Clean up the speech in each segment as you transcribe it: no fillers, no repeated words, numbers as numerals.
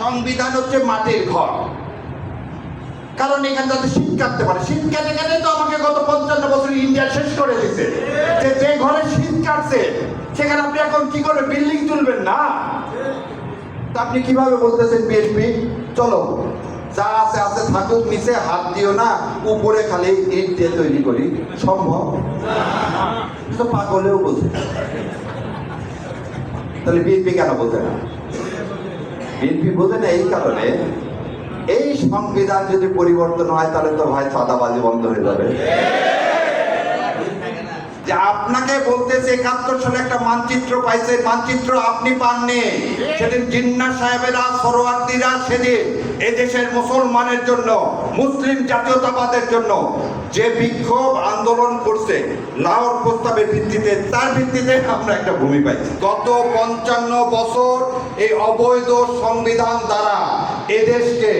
সংবিধান হচ্ছে মাটির ঘর, কারণ এখানে যাতে শীত কাটতে পারে। শীত কেটে কেটে তো আমাকে গত 55 বছর ইন্ডিয়া শেষ করে দিচ্ছে। যে ঘরে শীত কাটছে সেখানে আপনি এখন কি করে বিল্ডিং তুলবেন না? আপনি কিভাবে বলতেছেন বিএনপি চলো যা আছে আছে থাকুক, নিচে হাত দিও না, উপরে খালি ইট দিয়ে তৈরি করি? সম্ভব তো পাগলেও বলছে। তাহলে বিএনপি কেন বলতে না? বিএনপি বোঝে না এই কারণে, এই সংবিধান যদি পরিবর্তন হয় তাহলে তো ভাই চাঁদাবাজি বন্ধ হয়ে যাবে। যে আপনাকে বলতেছে 71 সালে একটা মানচিত্র পাইছে, মানচিত্র আপনি পাননি। সেদিন জিন্না সাহেবেরা, সরোয়ার্দীরা সেদিন এই দেশের মুসলমানের জন্য, মুসলিম জাতীয়তাবাদের জন্য যে বিক্ষোভ আন্দোলন করছে লাহোর প্রস্তাবের ভিত্তিতে, তার ভিত্তিতে আমরা একটা ভূমি পাইছি। গত 55 বছর এই অবৈধ সংবিধান দ্বারা এদেশকে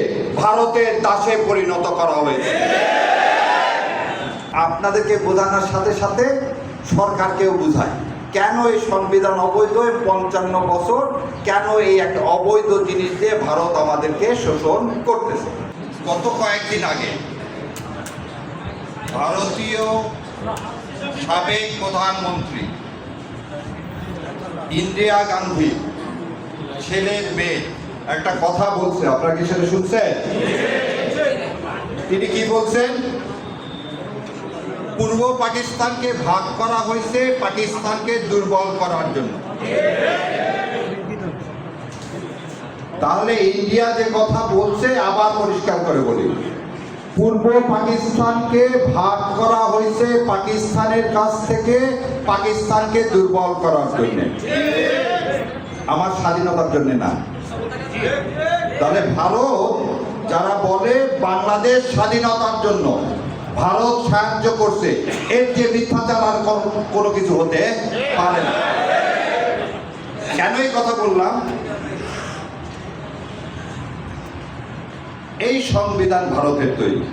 ভারতের দাসে পরিণত করা হয়েছে। আপনাদেরকে বোঝানোর সাথে সাথে সরকারকেও বোঝায় কেন এই সংবিধান অবৈধ। 55 বছর কেন এই একটা অবৈধ জিনিস দিয়ে ভারত আমাদেরকে শোষণ করতেছে। গত কয়েকদিন আগে ভারতীয় সাবেক প্রধানমন্ত্রী ইন্দিরা গান্ধী ছেলের মেয়ে একটা কথা বলছে, আপনারা কি সেটা শুনছেন? তিনি কি বলছেন? পূর্ব পাকিস্তানকে ভাগ করা হয়েছে পাকিস্তানকে দুর্বল করার জন্য। তাহলে ইন্ডিয়া যে কথা বলছে আবার পরিষ্কার করে বলি, পূর্ব পাকিস্তানকে ভাগ করা হয়েছে পাকিস্তানের কাছ থেকে পাকিস্তানকে দুর্বল করার জন্য, আমার স্বাধীনতার জন্য না। তাহলে ভারত যারা বলে বাংলাদেশ স্বাধীনতার জন্য ভারত সাহায্য করছে, এর যে মিথ্যাচার আর কোনো কিছু হতে পারে না। কেন এই কথা বললাম? এই সংবিধান ভারতের তৈরি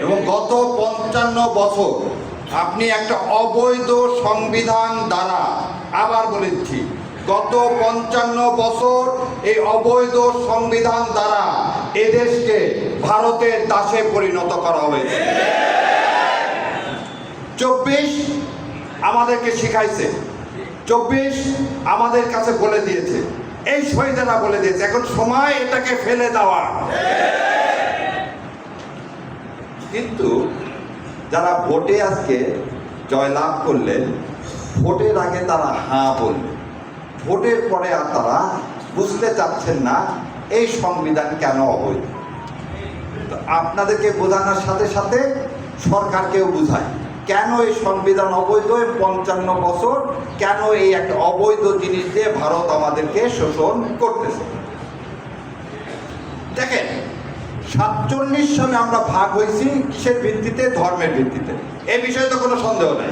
এবং গত 55 বছর আপনি একটা অবৈধ সংবিধান দ্বারা, আবার বলেছি গত 55 বছর এই অবৈধ সংবিধান দ্বারা এদেশকে ভারতের দাসে পরিণত করা হয়েছে। 24 আমাদেরকে শিখাইছে, 24 আমাদের কাছে বলে দিয়েছে, এই শহীদেরা বলে দিয়েছে, এখন সময় এটাকে ফেলে দেওয়া। কিন্তু যারা ভোটে আজকে জয়লাভ করলেন, ভোটের আগে তারা হ্যাঁ বললেন, ভোটের পরে আর তারা বুঝতে চাচ্ছেন না এই সংবিধান কেন অবৈধ। আপনাদেরকে বোঝানোর সাথে সাথে সরকারকেও বোঝায় কেন এই সংবিধান অবৈধ। 55 বছর কেন এই একটা অবৈধ জিনিস দিয়ে ভারত আমাদেরকে শোষণ করতেছে। দেখেন 47 সালে আমরা ভাগ হয়েছি কিসের ভিত্তিতে? ধর্মের ভিত্তিতে। এই বিষয়ে তো কোনো সন্দেহ নেই।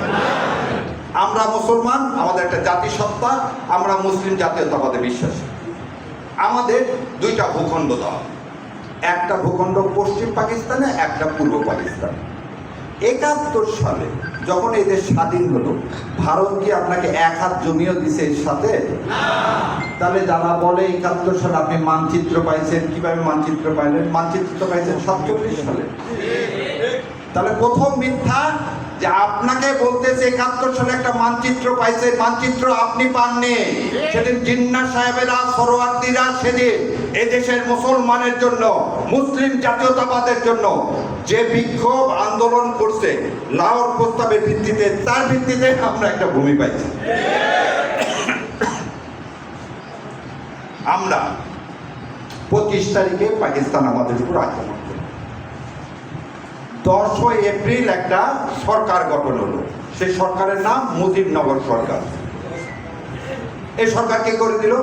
আমরা মুসলমান, আমাদের একটা জাতিসত্তা, আমরা মুসলিম জাতীয়তাবাদে বিশ্বাসী। আমাদের দুইটা ভূখণ্ড দেওয়া, একটা ভূখণ্ড পশ্চিম পাকিস্তানে, একটা পূর্ব পাকিস্তানে। 71 সালে যখন এই দেশ স্বাধীন হলো, ভারত কি আপনাকে এক হাত জমিও দিছে এর সাথে? তাহলে যারা বলে 71 সালে আপনি মানচিত্র পাইছেন, কিভাবে মানচিত্র পাইলেন? মানচিত্র তো পাইছেন 47 সালে। তাহলে প্রথম মিথ্যা যে আপনাকে বলতেছে 71 সালে একটা মানচিত্র পাইছে, মানচিত্র আপনি পাননি। সেদিন জিন্না সাহেবেরা, সরোয়ার্দীরা সেদিন এই দেশের মুসলমানের জন্য, মুসলিম জাতীয়তাবাদের জন্য যে বিক্ষোভ আন্দোলন করছে লাহোর প্রস্তাবের ভিত্তিতে, তার ভিত্তিতে আমরা একটা ভূমি পাইছি। আমরা 25 তারিখে পাকিস্তান আমাদের উপর আক্রমণ করে 10 এপ্রিল একটা সরকার গঠন হলো। সেই সরকারের নাম মুজিবনগর সরকার। এই সরকার কে করে দিল?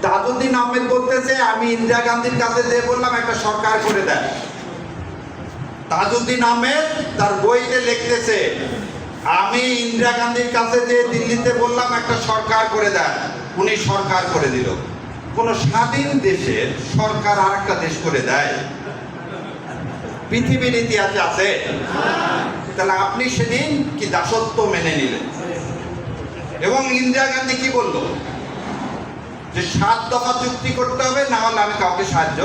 তাজউদ্দিন আহমেদ বলতেছে আমি ইন্দিরা গান্ধীর কাছে যে বললাম একটা সরকার করে দেয়। তাজউদ্দিন আহমেদ তার বইতে লিখতেছে আমি ইন্দিরা গান্ধীর কাছে যে দিল্লিতে বললাম একটা সরকার করে দেয়, উনি সরকার করে দিল। কোন স্বাধীন দেশের সরকার আর একটা দেশ করে দেয়? পৃথিবীর ইতিহাসে আছে? তাহলে আপনি সেদিন কি দাসত্ব মেনে নিলেন? এবং ইন্দিরা গান্ধী কি বলল? যে 7 দফা চুক্তি করতে হবে, না হলে আমি কাউকে সাহায্য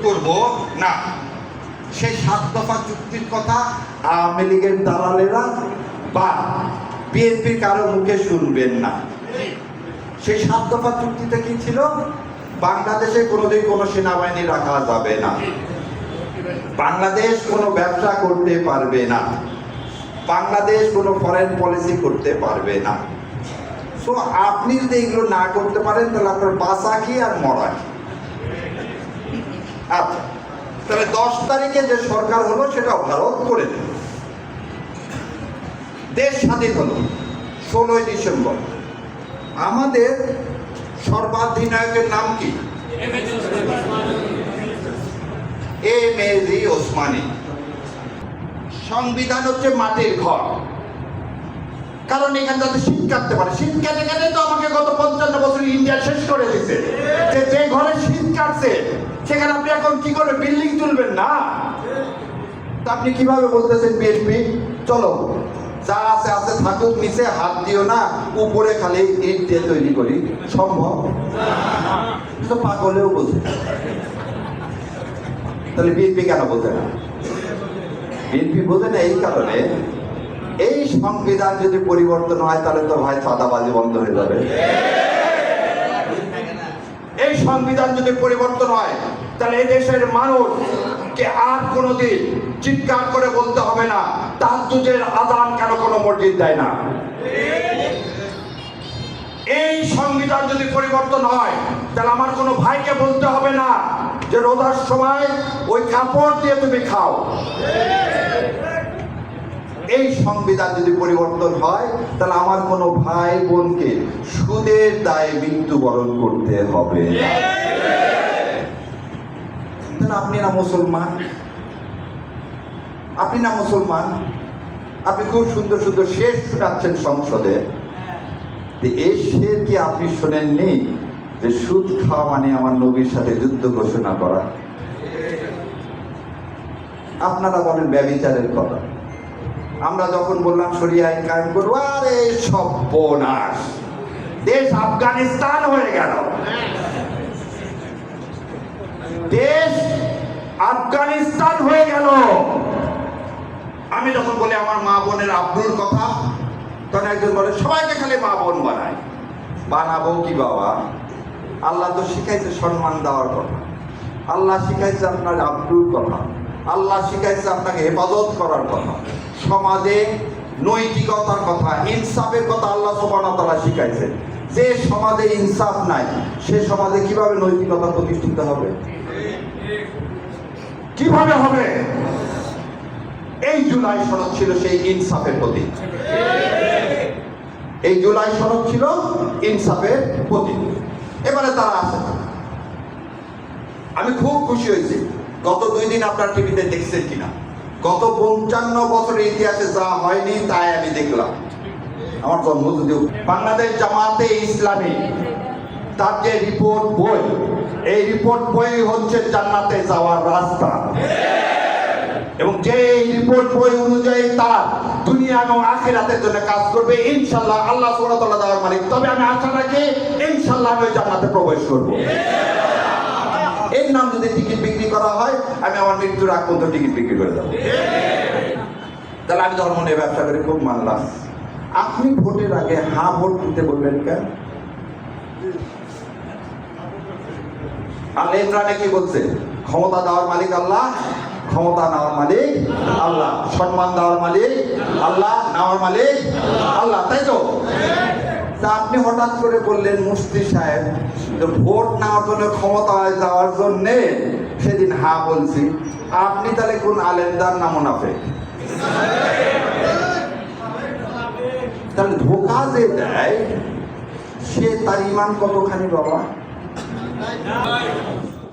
করব না। সেই 7 দফা চুক্তির কথা আওয়ামী লীগের দালালেরা বা বিএনপির কারো মুখে শুনবেন না। সেই 7 দফা চুক্তিতে কি ছিল? বাংলাদেশে কোনোদিন কোনো সেনাবাহিনী রাখা যাবে না, বাংলাদেশ কোনো ব্যবসা করতে পারবে না, বাংলাদেশ কোনো ফরেন পলিসি করতে পারবে না। সো আপনি যদি এগুলো না করতে পারেন তাহলে আপনার বাঁচা কি আর মরা কি? আচ্ছা, তাহলে 10 তারিখে যে সরকার হলো সেটা ভারত করে দিল, দেশ স্বাধীন হলো 16ই ডিসেম্বর। আমাদের সর্বাধিনায়কের নাম কি? এম.এ.জি. ওসমানী। সংবিধান হচ্ছে মাটির ঘর, কারণ এখানে যাতে শীত কাটতে পারে। শীত কেটে কেটে তো আমাকে গত 55 বছর ইন্ডিয়া শেষ করে দিচ্ছে। যে ঘরে শীত কাটছে সেখানে আপনি এখন কি করে বিল্ডিং তুলবেন না? তা আপনি কিভাবে বলতেছেন বিএনপি চলো যা আছে আছে থাকুক, নিচে হাত দিও না, উপরে খালি ইট দিয়ে তৈরি করি? সম্ভব? তো পাগলেও বোঝে। তাহলে বিএনপি কেন বোঝে না? বিএনপি বোঝে না এই কারণে, এই সংবিধান যদি পরিবর্তন হয় তাহলে তো ভাই চাঁদাবাজি বন্ধ হয়ে যাবে। এই সংবিধান যদি পরিবর্তন হয় তাহলে এই দেশের মানুষকে আর কোনোদিন চিৎকার করে বলতে হবে না তাহাজ্জুদের আযান কেন কোনো মসজিদ দেয় না। এই সংবিধান যদি পরিবর্তন হয় তাহলে আমার কোনো ভাইকে বলতে হবে না যে রোজার সময় ওই কাপড় দিয়ে তুমি খাও। এই সংবিধান যদি পরিবর্তন হয় তাহলে আমার কোনো ভাই বোনকে সুদের দায়ে মৃত্যুবরণ করতে হবে না। তাহলে আপনি না মুসলমান, আপনি না মুসলমান, আপনি খুব সুন্দর সুন্দর শের শোনাচ্ছেন সংসদে। এই শের কি আপনি শোনেননি যে সুদ খাওয়া মানে আমার নবীর সাথে যুদ্ধ ঘোষণা করা? আপনারা বলেন ব্যভিচারের কথা। আমরা যখন বললাম শরিয়া আইন কায়েম করবো, আরে সর্বনাশ, দেশ আফগানিস্তান হয়ে গেল। দেশ আফগানিস্তান হয়ে গেল। আমি যখন বলি আমার মা বোনের আব্রুর কথা, তখন একজন বলে সবাইকে খালি মা বোন বানায়। বানাবো কি বাবা? আল্লাহ তো শিখাইছে সম্মান দেওয়ার কথা, আল্লাহ শিখাইছে আপনার আব্রুর কথা, আল্লাহ শিখাইছে আপনাকে হেফাজত করার কথা, সমাজে নৈতিকতার কথা, ইনসাফের কথা আল্লাহ সুবহানাহু ওয়া তাআলা শিখাইছে। যে সমাজে ইনসাফ নাই সে সমাজে কিভাবে নৈতিকতা প্রতিষ্ঠিত হবে? কিভাবে হবে? এই জুলাই সনদ ছিল সেই ইনসাফের প্রতীক। এই জুলাই সনদ ছিল ইনসাফের প্রতীক। এবারে তারা আছে। আমি খুব খুশি হয়েছি, গত 2 দিন আপনার টিভিতে দেখছেন কিনা, গত 55 বছরের ইতিহাসে যা হয়নি তাই আমি দেখলাম। আমার জন্ম যদিও বাংলাদেশ জামাতে ইসলামী, তার যে রিপোর্ট বই, এই রিপোর্ট বই হচ্ছে জান্নাতে যাওয়ার রাস্তা। এবং যে রিপোর্ট বই অনুযায়ী তার দুনিয়া এবং আখিরাতের জন্য কাজ করবে ইনশাআল্লাহ, আল্লাহ সুবহানাহু ওয়া তাআলা দেওয়ার মালিক। তবে আমি আশা রাখি ইনশাআল্লাহ আমি জান্নাতে প্রবেশ করব। এর নাম যদি টিকিট বিক্রি করা হয়, আমি আমার মৃত্যুর আগ পর্যন্ত টিকিট বিক্রি করে দেবো। তাহলে আমি ধর্ম নিয়ে ব্যবসা করে খুব মানলাম। আপনি ভোটের আগে হ্যাঁ ভোট দিতে বলবেন কেন? আল ইমরানে কি বলছে? ক্ষমতা দেওয়ার মালিক আল্লাহ, ক্ষমতা নেওয়ার মালিক আল্লাহ, সম্মান দেওয়ার মালিক আল্লাহ, নেওয়ার মালিক আল্লাহ, তাই তো? তা আপনি হঠাৎ করে বললেন মুফতি সাহেব ভোট নেওয়ার জন্য, ক্ষমতায় যাওয়ার জন্য সেদিন হ্যাঁ বলছি। আপনি তাহলে কোন আলেমদার না মুনাফিক? তাহলে ধোঁকা যে দেয় সে তার ইমান কতখানি বাবা?